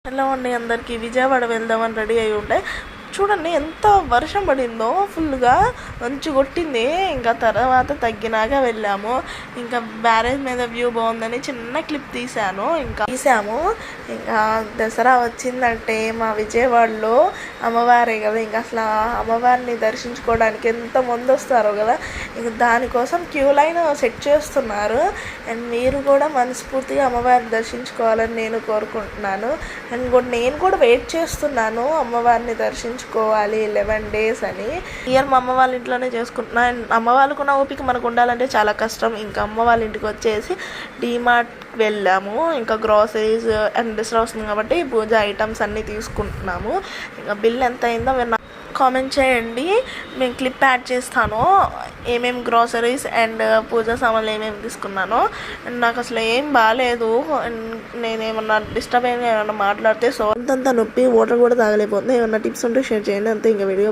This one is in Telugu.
ఎలా ఉండి అందరికీ విజయవాడ వెళ్దామని రెడీ అయి ఉంటే చూడండి ఎంత వర్షం పడిందో ఫుల్గా మంచి కొట్టింది. ఇంకా తర్వాత తగ్గినాక వెళ్ళాము. ఇంకా బ్యారేజ్ మీద వ్యూ బాగుందని చిన్న క్లిప్ తీసాము. ఇంకా దసరా వచ్చిందంటే మా విజయవాడలో అమ్మవారే కదా, ఇంకా అసలు అమ్మవారిని దర్శించుకోవడానికి ఎంతమంది వస్తారో కదా. ఇంకా దానికోసం క్యూ లైన్ సెట్ చేస్తున్నారు. అండ్ మీరు కూడా మనస్ఫూర్తిగా అమ్మవారిని దర్శించుకోవాలని నేను కోరుకుంటున్నాను. అండ్ నేను కూడా వెయిట్ చేస్తున్నాను అమ్మవారిని దర్శించుకోవాలి 11 days అని. ఇయర్ మా అమ్మ వాళ్ళ ఇంట్లోనే చేసుకుంటున్నా. అండ్ అమ్మ వాళ్ళకున్న ఓపిక మనకు ఉండాలంటే చాలా కష్టం. ఇంకా అమ్మ వాళ్ళ ఇంటికి వచ్చేసి డీమార్ట్ వెళ్ళాము. ఇంకా గ్రాసరీస్ అండ్ దసరా వస్తుంది కాబట్టి పూజ ఐటమ్స్ అన్నీ తీసుకుంటున్నాము. ఇంకా బిల్ ఎంత అయిందో కామెంట్ చేయండి, మేము క్లిప్ యాడ్ చేస్తాను ఏమేమి గ్రాసరీస్ అండ్ పూజా సామాన్లు ఏమేమి తీసుకున్నానో. అండ్ నాకు అసలు ఏం బాగాలేదు. నేనేమన్నా డిస్టర్బ్ ఏమైనా మాట్లాడితే సో అంతంత నొప్పి, వాటర్ కూడా తాగలేకపోతుంది. ఏమన్నా టిప్స్ ఉంటే షేర్ చేయండి అంతే. ఇంకా వీడియో